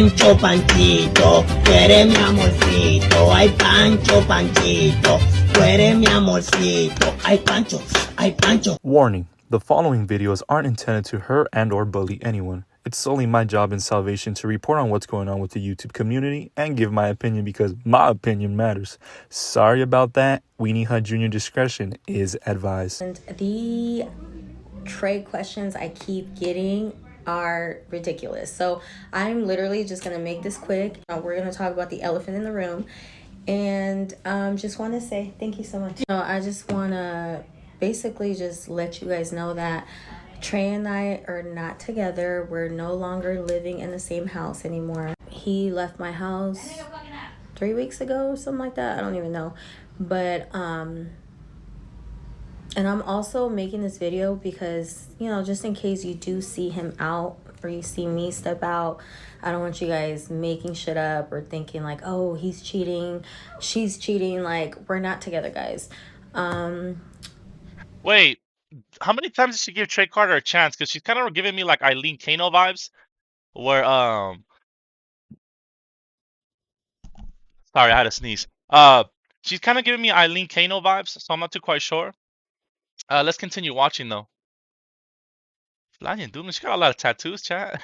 Pancho, Pancheeto, tú eres mi amorcito. Ay, Pancho, Pancheeto, tú eres mi amorcito. Ay, Pancho, ay, Pancho. Warning, the following videos aren't intended to hurt and or bully anyone. It's solely my job in salvation to report on what's going on with the YouTube community and give my opinion because my opinion matters. Sorry about that. Weenie Hut Jr. discretion is advised. And the Trey questions I keep getting are ridiculous. So I'm literally just going to make this quick. We're going to talk about the elephant in the room. And just want to say thank you so much. I just want to basically just let you guys know that Trey and I are not together. We're no longer living in the same house anymore. He left my house 3 weeks ago or something like that. I don't even know. But and I'm also making this video because, just in case you do see him out or you see me step out, I don't want you guys making shit up or thinking like, oh, he's cheating, she's cheating. Like, we're not together, guys. Wait, how many times did she give Trey Carter a chance? Because she's kind of giving me like Eileen Kano vibes, where sorry, I had to sneeze. She's kind of giving me Eileen Kano vibes, so I'm not too quite sure. Let's continue watching though. Lanyan Doom, she got a lot of tattoos, chat.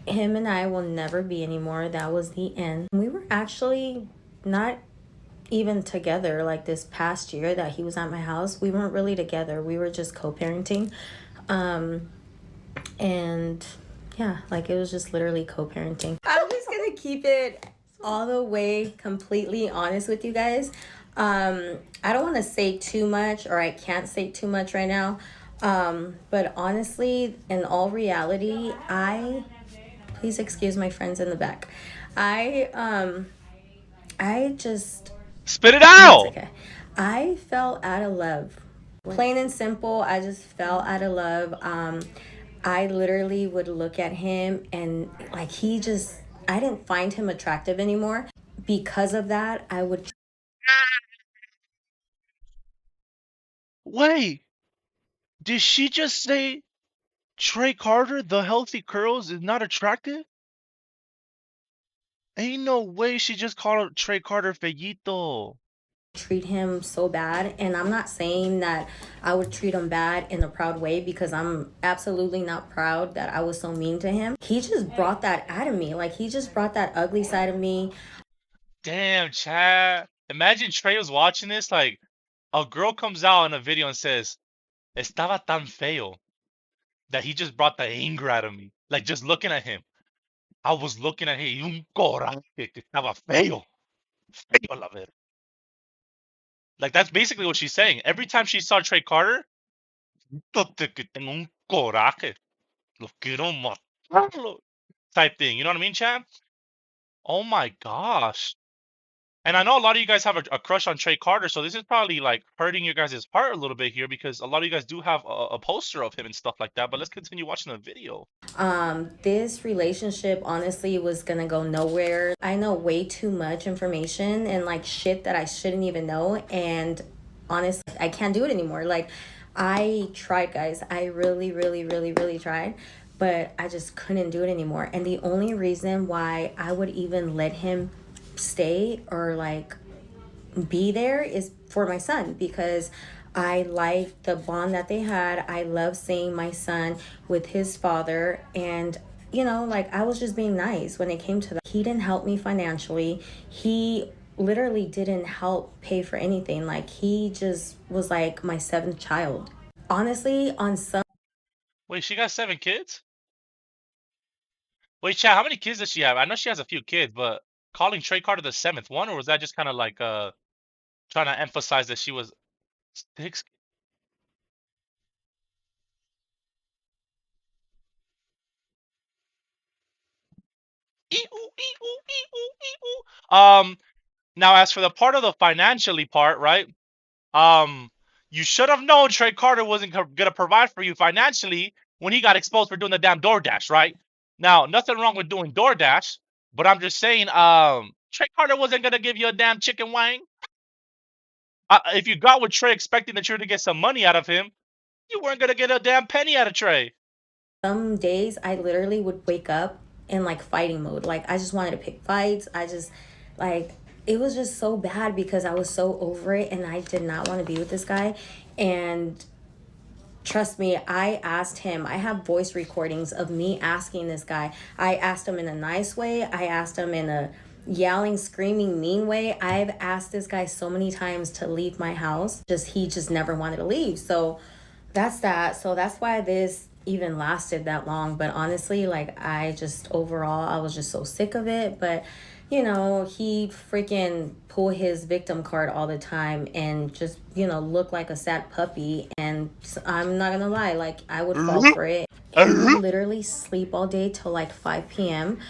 Him and I will never be anymore. That was the end. We were actually not even together. Like this past year that he was at my house, we weren't really together. We were just co-parenting. And yeah, like it was just literally co-parenting. I'm just gonna keep it all the way completely honest with you guys. I don't want to say too much, or I can't say too much right now. But honestly, in all reality, please excuse my friends in the back. I just Spit it out. okay. I fell out of love. Plain and simple, I just fell out of love. I literally would look at him and like I didn't find him attractive anymore. Because of that, I would. Wait, did she just say Trey Carter, the healthy curls, is not attractive? Ain't no way she just called Trey Carter Fellito. Treat him so bad, and I'm not saying that I would treat him bad in a proud way because I'm absolutely not proud that I was so mean to him. He just brought that out of me. Like he just brought that ugly side of me. Damn, Chad. Imagine Trey was watching this, like a girl comes out in a video and says, "Estaba tan feo," that he just brought the anger out of me. Like just looking at him. I was looking at him, un coraje que estaba feo. Feo la ver. Like that's basically what she's saying. Every time she saw Trey Carter, "Tóte que tengo un coraje. Lo quiero matarlo." Type thing. You know what I mean, Chad? Oh my gosh. And I know a lot of you guys have a crush on Trey Carter, so this is probably like hurting your guys' heart a little bit here because a lot of you guys do have a poster of him and stuff like that. But let's continue watching the video. This relationship honestly was gonna go nowhere. I know way too much information and like shit that I shouldn't even know, and honestly, I can't do it anymore. Like I tried, guys. I really, really, really, really tried, but I just couldn't do it anymore. And the only reason why I would even let him stay or like be there is for my son, because I like the bond that they had. I love seeing my son with his father, and like I was just being nice when it came to that. He didn't help me financially. He literally didn't help pay for anything. Like he just was like my seventh child. Honestly, on some. Wait, she got 7 kids? Wait, Chad, how many kids does she have? I know she has a few kids, but calling Trey Carter the 7th one, or was that just kind of like trying to emphasize that she was 6? Now as for the part of the financially part, right? You should have known Trey Carter wasn't gonna provide for you financially when he got exposed for doing the damn DoorDash, right? Now, nothing wrong with doing DoorDash, but I'm just saying, Trey Carter wasn't gonna give you a damn chicken wing. If you got with Trey expecting that you're gonna get some money out of him, you weren't gonna get a damn penny out of Trey. Some days I literally would wake up in like fighting mode. Like I just wanted to pick fights. I just like it was just so bad because I was so over it and I did not want to be with this guy. And trust me, I asked him. I have voice recordings of me asking this guy. I asked him in a nice way. I asked him in a yelling, screaming, mean way. I've asked this guy so many times to leave my house. He just never wanted to leave. So that's that. So that's why this even lasted that long. But honestly, like I just overall, I was just so sick of it. But you know, he freaking pull his victim card all the time and just, you know, look like a sad puppy. And I'm not gonna lie, like I would fall for it. And he would literally sleep all day till like 5 p.m.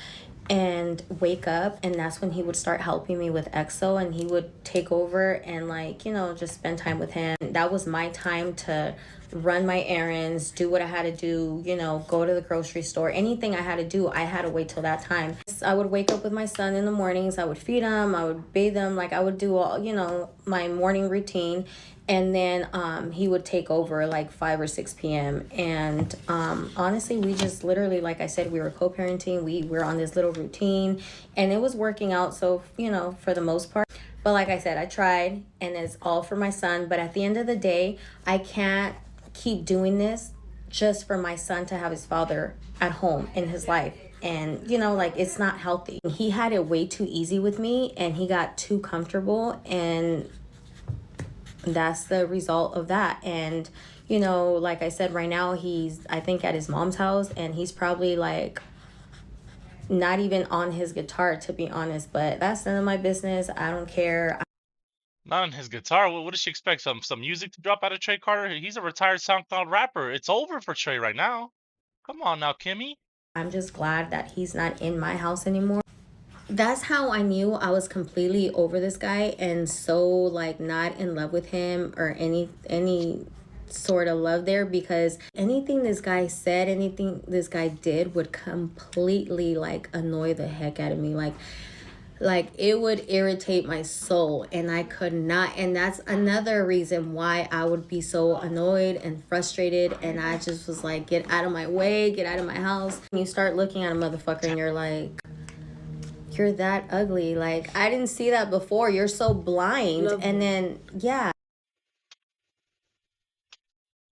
and wake up, and that's when he would start helping me with EXO, and he would take over and like, you know, just spend time with him. That was my time to run my errands, do what I had to do, you know, go to the grocery store. Anything I had to do, I had to wait till that time. I would wake up with my son in the mornings. I would feed him, I would bathe him, like I would do all, you know, my morning routine. And then he would take over like 5 or 6 p.m. And honestly, we just literally, like I said, we were co-parenting. We were on this little routine and it was working out. So, you know, for the most part. But like I said, I tried and it's all for my son. But at the end of the day, I can't keep doing this just for my son to have his father at home in his life. And, you know, like it's not healthy. He had it way too easy with me and he got too comfortable, and that's the result of that. And you know, like I said, right now he's, I think, at his mom's house, and he's probably like not even on his guitar, to be honest. But that's none of my business. I don't care. Not on his guitar. What does she expect? Some music to drop out of Trey Carter? He's a retired SoundCloud rapper. It's over for Trey right now. Come on now, Kimmy. I'm just glad that he's not in my house anymore. That's how I knew I was completely over this guy and so like not in love with him or any sort of love there, because anything this guy said, anything this guy did would completely like annoy the heck out of me. Like it would irritate my soul, and I could not. And that's another reason why I would be so annoyed and frustrated. And I just was like, get out of my way, get out of my house. And you start looking at a motherfucker and you're like, you're that ugly. Like, I didn't see that before. You're so blind. And then, yeah.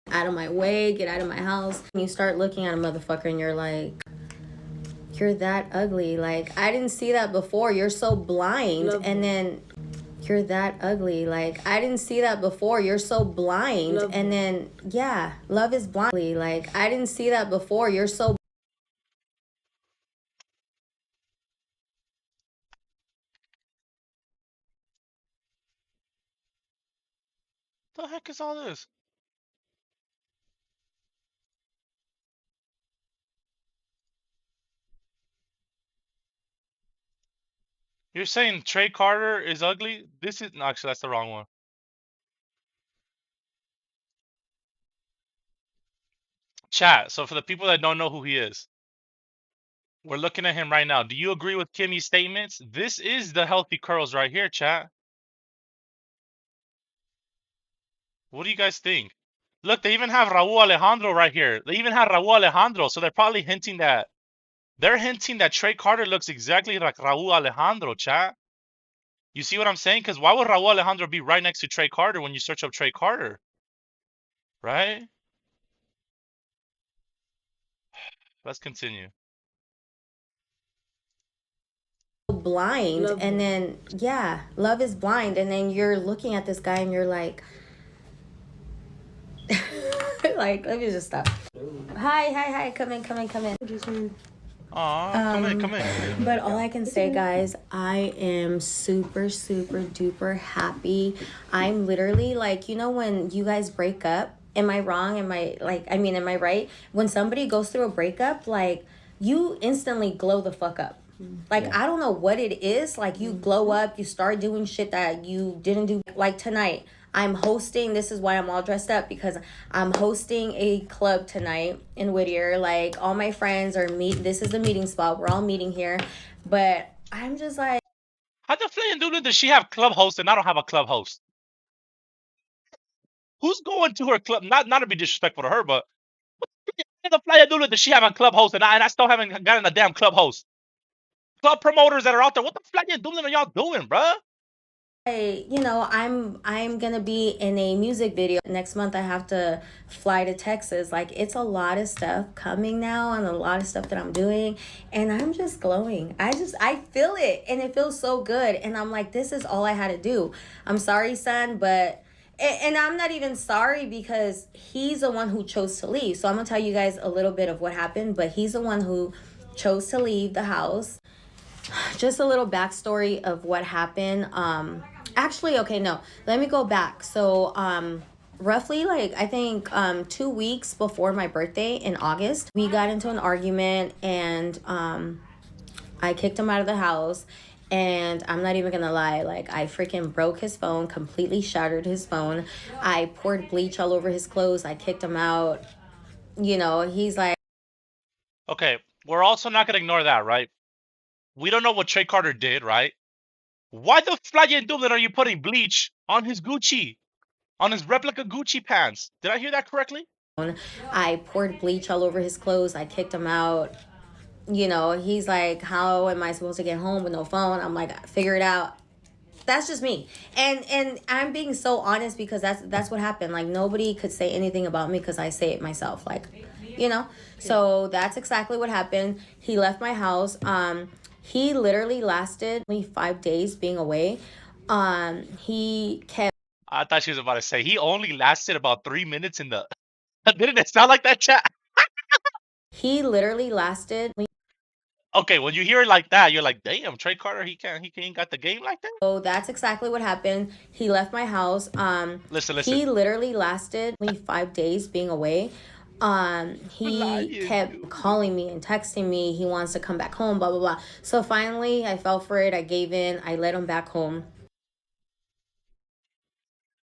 Out of my way, get out of my house. And you start looking at a motherfucker and you're like, you're that ugly. Like, I didn't see that before. You're so blind. And then you're that ugly. Like, I didn't see that before. You're so blind. And then, yeah, love is blind. Like, I didn't see that before. You're so The heck is all this? You're saying Trey Carter is ugly? This is no, actually, that's the wrong one. Chat. So for the people that don't know who he is, we're looking at him right now. Do you agree with Kimmy's statements? This is the healthy curls right here, chat. What do you guys think? Look, they even have Raul Alejandro right here. They even have Raul Alejandro, so they're probably hinting that Trey Carter looks exactly like Raul Alejandro, chat. You see what I'm saying? Because why would Raul Alejandro be right next to Trey Carter when you search up Trey Carter? Right? Let's continue. blind. And then, yeah, love is blind. And then you're looking at this guy and you're like, like, let me just stop. Hi, come in. Aw, come in. But all I can say, guys, I am super duper happy. I'm literally like, you know, when you guys break up, am I wrong? Am I right? When somebody goes through a breakup, like, you instantly glow the fuck up. Like, yeah. I don't know what it is. Like, you glow up, you start doing shit that you didn't do. Like, tonight, I'm hosting, this is why I'm all dressed up, because I'm hosting a club tonight in Whittier. Like, all my friends are this is the meeting spot. We're all meeting here. But I'm just like, how the flaying dude does she have club host and I don't have a club host? Who's going to her club? Not to be disrespectful to her, but The Playa Dula that she have on Clubhost, and I still haven't gotten a damn Clubhost. Club promoters that are out there, what the Playa Dula are y'all doing, bruh? I'm gonna be in a music video next month. I have to fly to Texas. Like, it's a lot of stuff coming now and a lot of stuff that I'm doing, and I'm just glowing. I feel it, and it feels so good, and I'm like, this is all I had to do. I'm sorry, son, but and I'm not even sorry because he's the one who chose to leave. So I'm gonna tell you guys a little bit of what happened, but he's the one who chose to leave the house. Just a little backstory of what happened. Actually, okay, no, let me go back. So roughly, like, I think 2 weeks before my birthday in August, we got into an argument, and I kicked him out of the house. And I'm not even gonna lie, like, I freaking broke his phone, completely shattered his phone. I poured bleach all over his clothes. I kicked him out. He's like, Okay, we're also not gonna ignore that, right? We don't know what Trey Carter did, right? Why the flying Dublin are you putting bleach on his Gucci? On his replica Gucci pants? Did I hear that correctly? I poured bleach all over his clothes. I kicked him out. He's like, how am I supposed to get home with no phone? I'm like, figure it out. That's just me. And I'm being so honest because that's what happened. Like, nobody could say anything about me because I say it myself. Like, so that's exactly what happened. He left my house. He literally lasted only 5 days being away. He kept I thought she was about to say he only lasted about 3 minutes in the. Didn't it sound like that, chat? he literally lasted. Okay, when you hear it like that, you're like, damn, Trey Carter, he ain't got the game like that. So that's exactly what happened. He left my house. Listen. He literally lasted only 5 days being away. He kept calling me and texting me. He wants to come back home, blah, blah, blah. So finally, I fell for it. I gave in. I let him back home.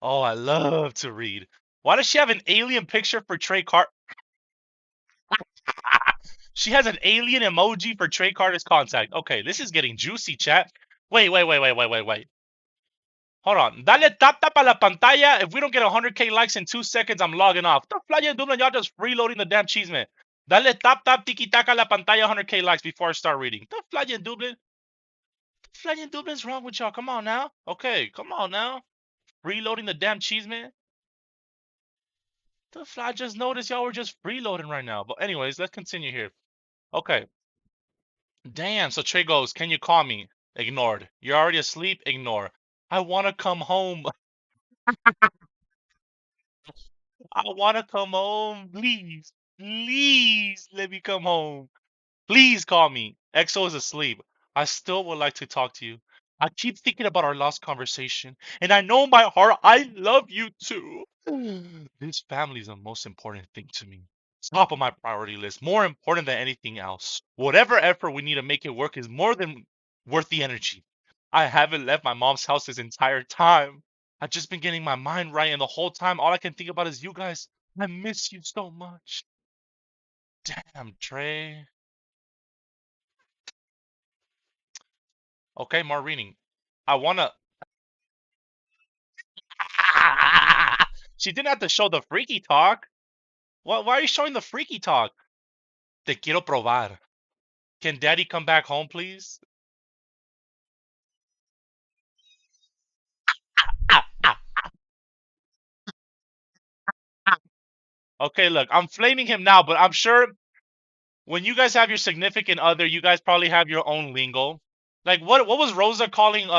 Oh, I love to read. Why does she have an alien picture for Trey Carter? She has an alien emoji for Trey Carter's contact. Okay, this is getting juicy, chat. Wait. Hold on. Dale tap a la pantalla. If we don't get 100K likes in 2 seconds, I'm logging off. The flyer doing, y'all just freeloading the damn cheese, man. Dale tap tiki taka la pantalla 100K likes before I start reading. The flyer Dublin. Flyer Dublin's wrong with y'all. Come on now. Okay, come on now. Freeloading the damn cheese, man. The fly just noticed y'all were just freeloading right now. But anyways, let's continue here. Okay. Damn, so Trey goes, can you call me? Ignored. You're already asleep? Ignore. I want to come home. I want to come home. Please. Please let me come home. Please call me. EXO is asleep. I still would like to talk to you. I keep thinking about our last conversation, and I know in my heart I love you too. This family is the most important thing to me. Top of my priority list, more important than anything else. Whatever effort we need to make it work is more than worth the energy. I haven't left my mom's house this entire time. I've just been getting my mind right, and the whole time all I can think about is you guys. I miss you so much. Damn, Trey. Okay, more reading. I wanna. She didn't have to show the freaky talk. Why are you showing the freaky talk? Te quiero probar. Can daddy come back home, please? Okay, look, I'm flaming him now, but I'm sure when you guys have your significant other, you guys probably have your own lingo. Like, what was Rosa calling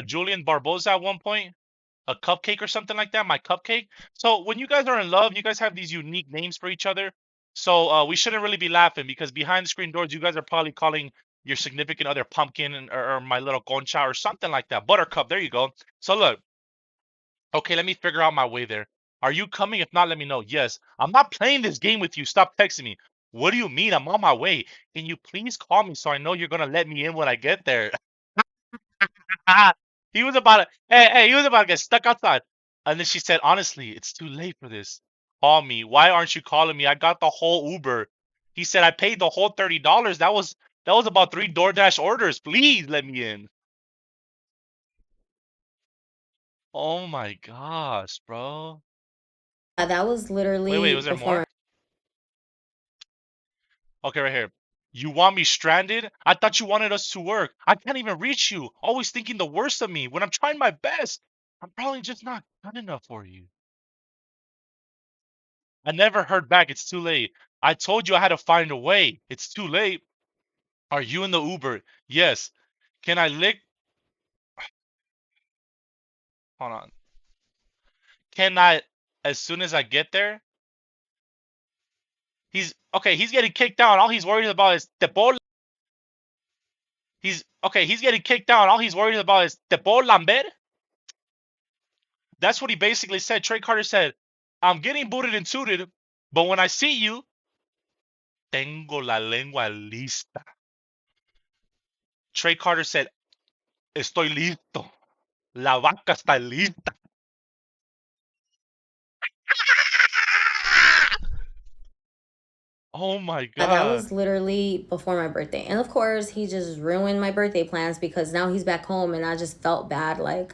Julian Barboza at one point? A cupcake or something like that, my cupcake. So when you guys are in love, you guys have these unique names for each other. So we shouldn't really be laughing because behind the screen doors, you guys are probably calling your significant other pumpkin or my little concha or something like that. Buttercup, there you go. So look, okay, let me figure out my way there. Are you coming? If not, let me know. Yes, I'm not playing this game with you. Stop texting me. What do you mean? I'm on my way. Can you please call me so I know you're gonna let me in when I get there? He was about to, he was about to get stuck outside. And then she said, honestly, it's too late for this. Call me. Why aren't you calling me? I got the whole Uber. He said, I paid the whole $30. That was about 3 DoorDash orders. Please let me in. Oh my gosh, bro. That was Wait, literally was there before more? Okay, right here. You want me stranded? I thought you wanted us to work. I can't even reach you. Always thinking the worst of me when I'm trying my best. I'm probably just not good enough for you. I never heard back. It's too late. I told you I had to find a way. It's too late. Are you in the Uber? Yes. Can I lick? Hold on. Can I, as soon as I get there? He's okay. He's getting kicked out. All he's worried about is the ball. He's okay. He's getting kicked out. All he's worried about is the ball lamber. That's what he basically said. Trey Carter said, "I'm getting booted and tooted, but when I see you, tengo la lengua lista." Trey Carter said, "Estoy listo. La vaca está lista." Oh my That god. was literally before my birthday. And of course, he just ruined my birthday plans because now he's back home and I just felt bad like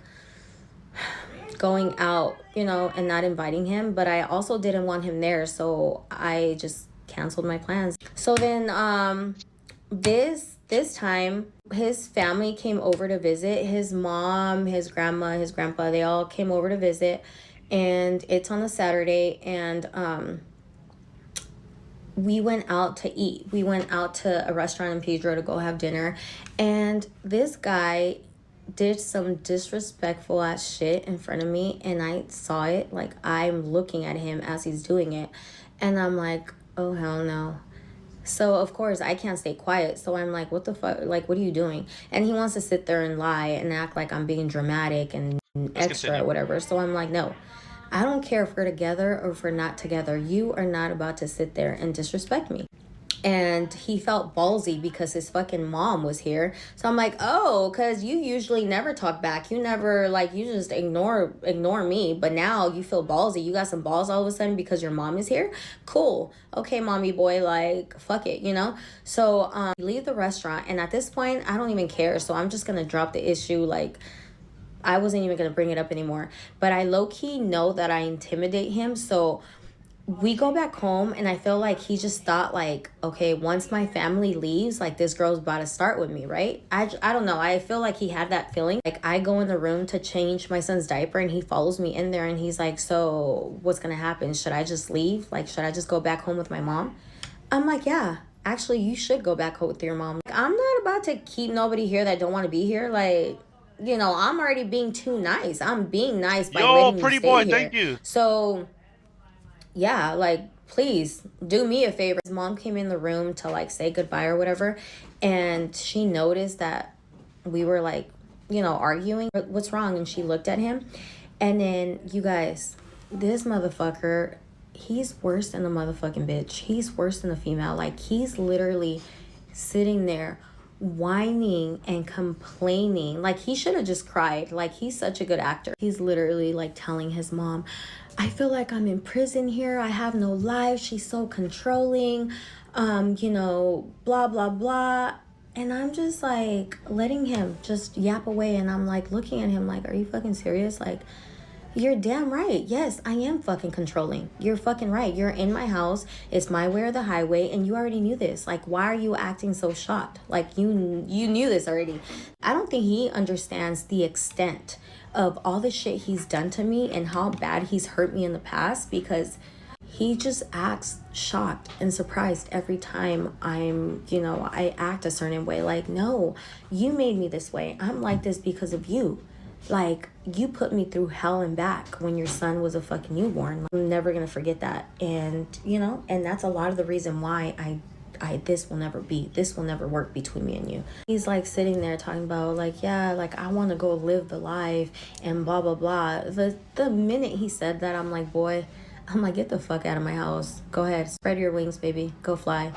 going out, and not inviting him. But I also didn't want him there, so I just canceled my plans. So then this time his family came over to visit. His mom, his grandma, his grandpa, they all came over to visit. And it's on a Saturday, and we went out to eat. We went out to a restaurant in Pedro to go have dinner. And this guy did some disrespectful ass shit in front of me, and I saw it. Like, I'm looking at him as he's doing it, and I'm like, oh hell no. So of course I can't stay quiet, so I'm like, what the fuck, like, what are you doing? And he wants to sit there and lie and act like I'm being dramatic and extra or whatever. So I'm like, no, I don't care if we're together or if we're not together. You are not about to sit there and disrespect me. And he felt ballsy because his fucking mom was here. So I'm like, oh, because you usually never talk back. You never, like, you just ignore me. But now you feel ballsy. You got some balls all of a sudden because your mom is here? Cool. Okay, mommy boy, like, fuck it, So we leave the restaurant. And at this point, I don't even care. So I'm just going to drop the issue. Like, I wasn't even going to bring it up anymore. But I low-key know that I intimidate him. So we go back home, and I feel like he just thought, like, okay, once my family leaves, like, this girl's about to start with me, right? I don't know. I feel like he had that feeling. Like, I go in the room to change my son's diaper, and he follows me in there, and he's like, so what's going to happen? Should I just leave? Like, should I just go back home with my mom? I'm like, yeah, actually, you should go back home with your mom. Like, I'm not about to keep nobody here that don't want to be here. Like, I'm already being too nice. I'm being nice by letting you stay here. Thank you. So yeah, like, please do me a favor. His mom came in the room to, like, say goodbye or whatever, and she noticed that we were, like, arguing. What's wrong? And she looked at him, and then, you guys, this motherfucker, he's worse than a motherfucking bitch. He's worse than a female. Like, he's literally sitting there whining and complaining. Like, he should have just cried. Like, he's such a good actor. He's literally, like, telling his mom, I feel like I'm in prison here. I have no life. She's so controlling, blah, blah, blah. And I'm just, like, letting him just yap away. And I'm, like, looking at him like, are you fucking serious? Like, you're damn right. Yes, I am fucking controlling. You're fucking right. You're in my house. It's my way or the highway. And you already knew this. Like, why are you acting so shocked? Like, you knew this already. I don't think he understands the extent of all the shit he's done to me and how bad he's hurt me in the past, because he just acts shocked and surprised every time I act a certain way. Like, no, you made me this way. I'm like this because of you. Like, you put me through hell and back when your son was a fucking newborn. I'm never gonna forget that. And and that's a lot of the reason why this will never work between me and you. He's like sitting there talking about, like, yeah, like, I want to go live the life and blah blah blah. The minute he said that, I'm like, boy, I'm like, get the fuck out of my house. Go ahead, spread your wings, baby. Go fly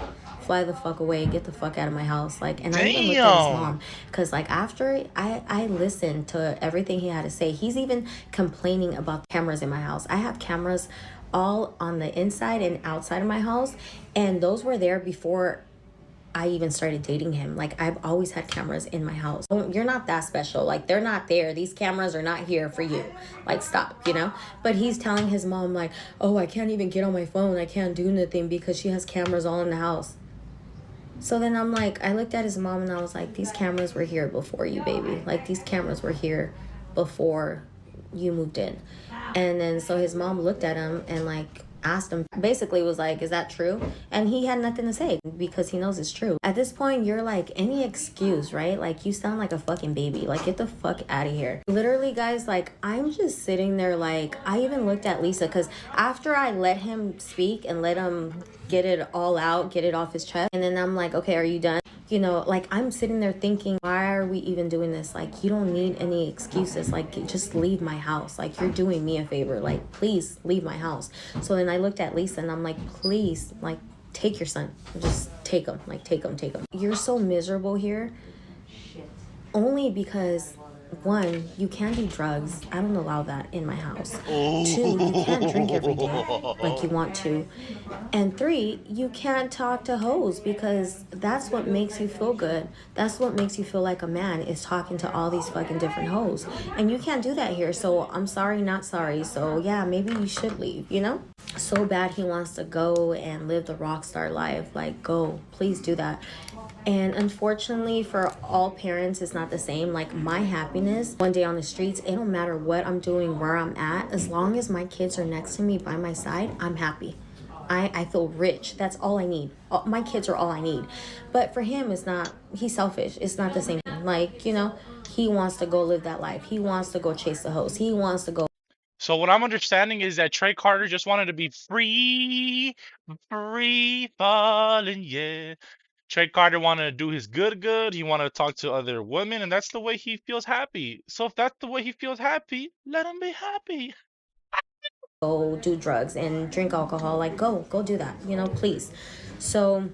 the fuck away. Get the fuck out of my house. Like, and I even looked at his mom, because, like, after I listened to everything he had to say, he's even complaining about cameras in my house. I have cameras all on the inside and outside of my house, and those were there before I even started dating him. Like, I've always had cameras in my house. You're not that special. Like, they're not there. These cameras are not here for you. Like, stop, But he's telling his mom, like, oh, I can't even get on my phone. I can't do nothing because she has cameras all in the house. So then I'm like, I looked at his mom and I was like, these cameras were here before you, baby. Like, these cameras were here before you moved in. And then so his mom looked at him and like asked him, basically was like, is that true? And he had nothing to say because he knows it's true. At this point, you're like, any excuse, right? Like, you sound like a fucking baby. Like, get the fuck out of here. Literally, guys, like, I'm just sitting there like, I even looked at Lisa because after I let him speak and let him get it all out, get it off his chest, and then I'm like, okay, are you done? You know, like, I'm sitting there thinking, why are we even doing this? Like, you don't need any excuses. Like, just leave my house. Like, you're doing me a favor. Like, please leave my house. So then I looked at Lisa and I'm like, please, like, take your son. Just take him. Like, take him. You're so miserable here only because, one, you can't do drugs. I don't allow that in my house. Two, you can't drink every day like you want to. And three, you can't talk to hoes because that's what makes you feel good. That's what makes you feel like a man, is talking to all these fucking different hoes. And you can't do that here. So I'm sorry, not sorry. So yeah, maybe you should leave, you know? So bad he wants to go and live the rock star life. Like, go, please do that. And unfortunately for all parents, it's not the same. Like, my happiness one day on the streets, it don't matter what I'm doing, where I'm at, as long as my kids are next to me by my side, I'm happy. I feel rich. That's all I need. My kids are all I need. But for him, it's not, he's selfish. It's not the same thing. Like, you know, he wants to go live that life. He wants to go chase the hoes. He wants to go. So what I'm understanding is that Trey Carter just wanted to be free, free falling, yeah. Trey Carter wanted to do his good. He wanted to talk to other women, and that's the way he feels happy. So if that's the way he feels happy, let him be happy. Go do drugs and drink alcohol. Like, go do that, you know, please. So,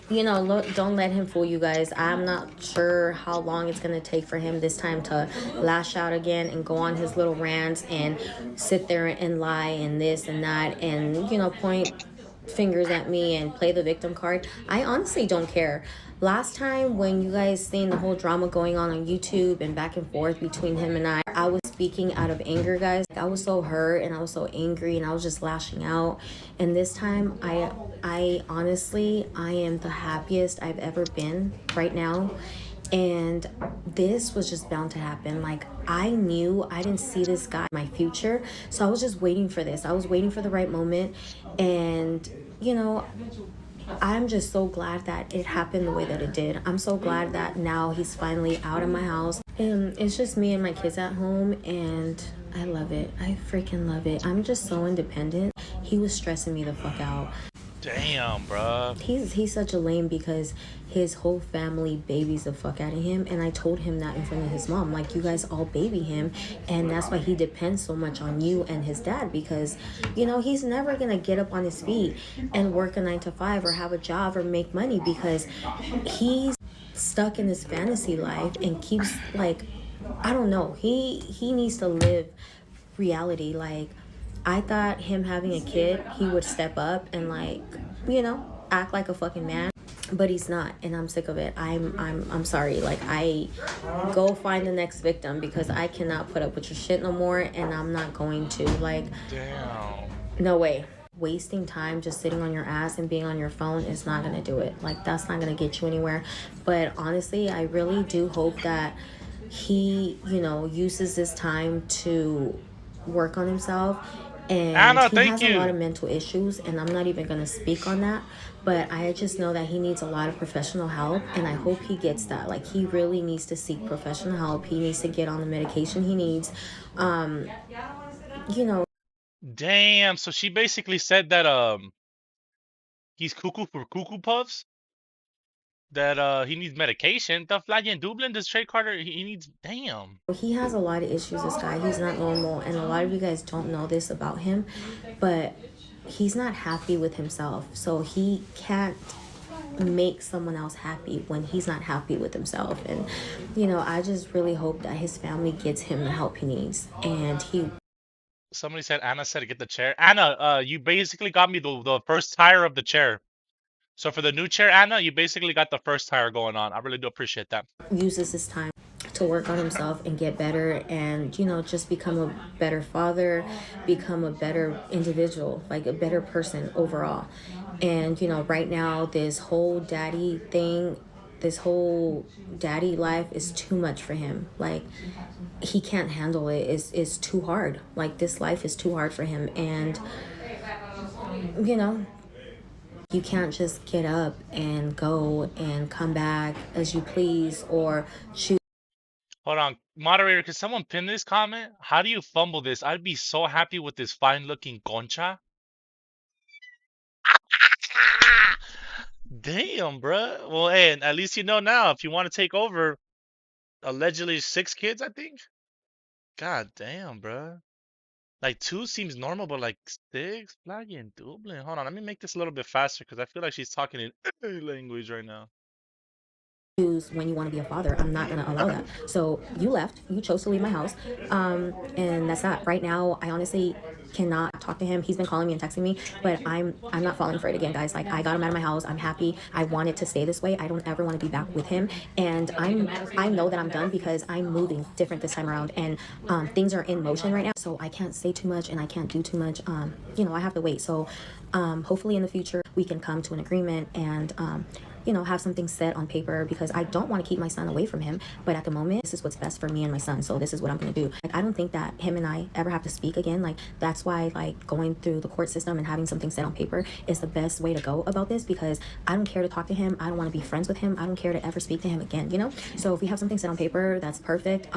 you know, look, don't let him fool you guys. I'm not sure how long it's going to take for him this time to lash out again and go on his little rants and sit there and lie and this and that and, you know, point fingers at me and play the victim card. I honestly don't care. Last time when you guys seen the whole drama going on YouTube and back and forth between him and I was speaking out of anger, guys. I was so hurt and I was so angry and I was just lashing out. And this time I honestly, I am the happiest I've ever been right now. And this was just bound to happen. Like, I knew I didn't see this guy in my future. So I was just waiting for this. I was waiting for the right moment. And, you know, I'm just so glad that it happened the way that it did. I'm so glad that now he's finally out of my house. And it's just me and my kids at home. And I love it. I freaking love it. I'm just so independent. He was stressing me the fuck out. Damn, bro. He's such a lame because his whole family babies the fuck out of him, and I told him that in front of his mom, like, you guys all baby him, and that's why he depends so much on you and his dad, because, you know, he's never gonna get up on his feet and work a 9 to 5 or have a job or make money because he's stuck in this fantasy life and keeps, like, I don't know, he needs to live reality. Like, I thought him having a kid, he would step up and, like, you know, act like a fucking man, but he's not, and I'm sick of it. I'm sorry. Like, I go find the next victim because I cannot put up with your shit no more, and I'm not going to. Like, Damn. no way. Wasting time just sitting on your ass and being on your phone is not gonna do it. Like, that's not gonna get you anywhere. But honestly, I really do hope that he, you know, uses this time to work on himself. And Anna, he has a lot of mental issues, and I'm not even going to speak on that, but I just know that he needs a lot of professional help, and I hope he gets that. Like, he really needs to seek professional help. He needs to get on the medication he needs. You know. Damn. So she basically said that he's cuckoo for cuckoo puffs. That he needs medication. The fly in Dublin, this Trey Carter, he needs. Damn. He has a lot of issues, this guy. He's not normal, and a lot of you guys don't know this about him, but he's not happy with himself. So he can't make someone else happy when he's not happy with himself. And, you know, I just really hope that his family gets him the help he needs. And Somebody said, Anna said to get the chair. Anna, you basically got me the first tire of the chair. So for the new chair, Anna, you basically got the first tire going on. I really do appreciate that. Uses this time to work on himself and get better, and, you know, just become a better father, become a better individual, like a better person overall. And, you know, right now, this whole daddy thing, this whole daddy life is too much for him. Like, he can't handle it. It's too hard. Like, this life is too hard for him. And, you know, you can't just get up and go and come back as you please or choose. Hold on, moderator, can someone pin this comment? How do you fumble this? I'd be so happy with this fine-looking concha. Damn, bruh. Well, hey, at least you know now. If you want to take over, allegedly 6 kids, I think. God damn, bruh. Like 2 seems normal, but like 6, flagging, Dublin. Hold on, let me make this a little bit faster because I feel like she's talking in language right now. When you want to be a father. I'm not going to allow that. So you left, you chose to leave my house, and that's that. Right now, I honestly cannot talk to him. He's been calling me and texting me, but I'm not falling for it again, guys. Like, I got him out of my house. I'm happy. I want it to stay this way. I don't ever want to be back with him, and I know that I'm done because I'm moving different this time around, and things are in motion right now, so I can't say too much and I can't do too much. You know, I have to wait. So hopefully in the future we can come to an agreement and you know, have something set on paper, because I don't want to keep my son away from him. But at the moment, this is what's best for me and my son. So this is what I'm going to do. Like, I don't think that him and I ever have to speak again. Like, that's why, like, going through the court system and having something set on paper is the best way to go about this, because I don't care to talk to him. I don't want to be friends with him. I don't care to ever speak to him again, you know? So if we have something set on paper, that's perfect.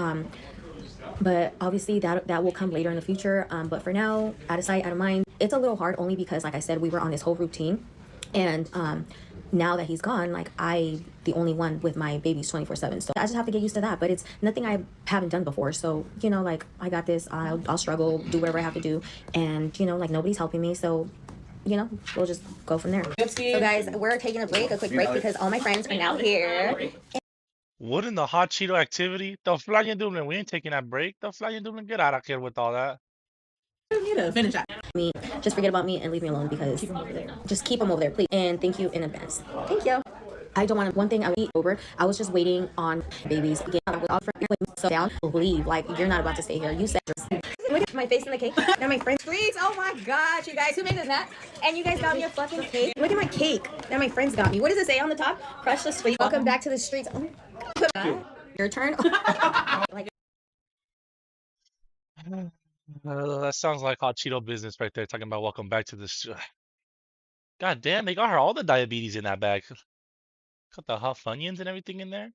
But obviously that will come later in the future. But for now, out of sight, out of mind. It's a little hard only because, like I said, we were on this whole routine. And now that he's gone, like, I the only one with my babies 24/7, so I just have to get used to that. But it's nothing I haven't done before, so, you know, like, I got this. I'll struggle, do whatever I have to do, and, you know, like, nobody's helping me, so, you know, we'll just go from there. So guys, we're taking a quick break, because all my friends are now here. What in the hot Cheeto activity? The flying Dublin, we ain't taking that break. The flying Dublin, get out of here with all that. You to finish that. Me, just forget about me and leave me alone, because just keep them over there, please. And thank you in advance. Thank you. I don't want to. One thing I would eat over. I was just waiting on babies. Again, so down. Leave. Like, you're not about to stay here. You said. Look at my face in the cake. Now my friends. Freaks. Oh my gosh, you guys. Who made this hat? And you guys got me a fucking cake. Look at my cake. Now my friends got me. What does it say on the top? Crush the sweet. Welcome back to the streets. Oh, your turn. Like. That sounds like hot Cheeto business right there, talking about welcome back to this. God damn, they got her all the diabetes in that bag. Got the hot funyuns and everything in there.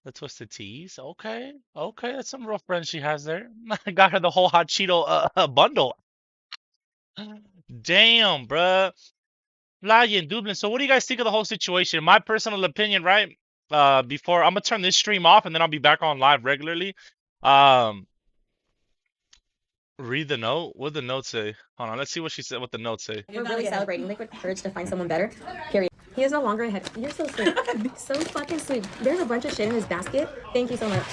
The twisted teas. Okay, okay, that's some rough friends she has there. Got her the whole hot Cheeto bundle. Damn, bruh. Flying Dublin. So what do you guys think of the whole situation? My personal opinion, right? Before I'm gonna turn this stream off and then I'll be back on live regularly. Read the note. What did the note say? Hold on, let's see what she said. What the note say. We're really celebrating liquid courage to find someone better. Period. He is no longer ahead. You're so sweet. So fucking sweet. There's a bunch of shit in his basket. Thank you so much.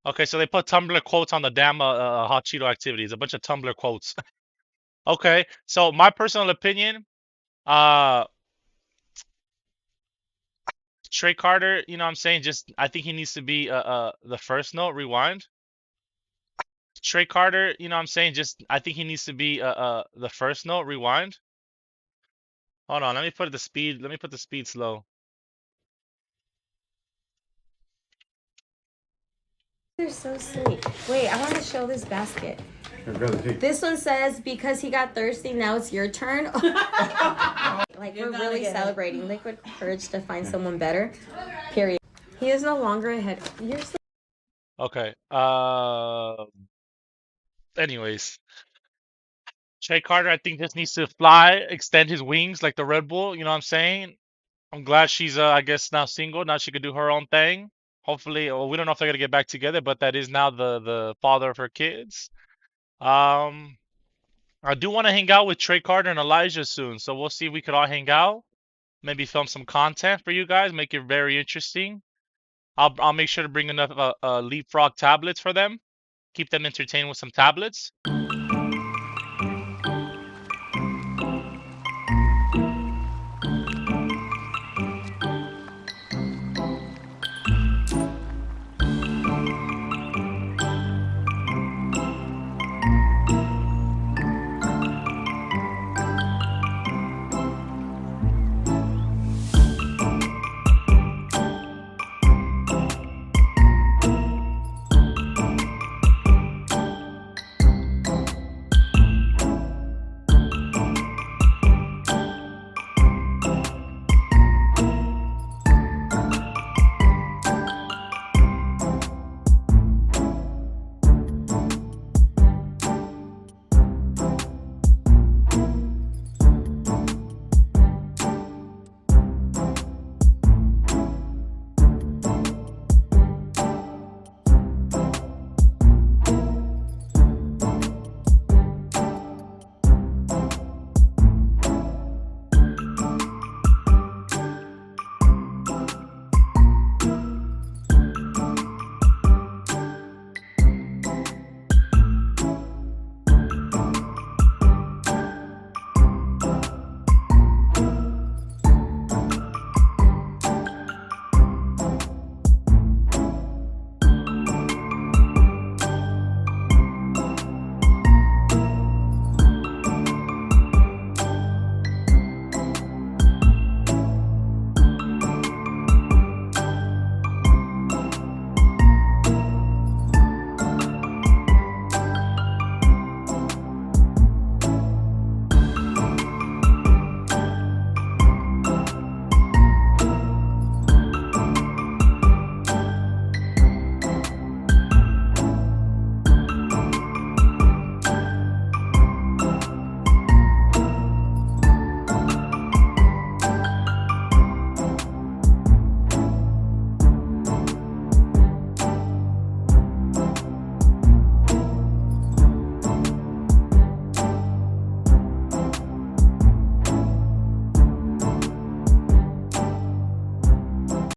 Okay, so they put Tumblr quotes on the damn hot Cheeto activities. A bunch of Tumblr quotes. Okay, so my personal opinion, Trey Carter, you know what I'm saying? Just I think he needs to be the first note. Rewind. Trey Carter, you know what I'm saying? Just I think he needs to be the first note. Rewind. Hold on, let me put the speed. Let me put the speed slow. They're so sweet. Wait, I want to show this basket. This one says, because he got thirsty, now it's your turn. Like, we're really celebrating liquid courage to find someone better. Period. He is no longer ahead. You're so. Okay. Anyways, Trey Carter, I think just needs to fly, extend his wings like the Red Bull. You know what I'm saying? I'm glad she's, I guess, now single. Now she could do her own thing. Hopefully, well, we don't know if they're gonna get back together, but that is now the father of her kids. I do want to hang out with Trey Carter and Elijah soon, so we'll see if we could all hang out. Maybe film some content for you guys, make it very interesting. I'll make sure to bring enough leapfrog tablets for them. Keep them entertained with some tablets.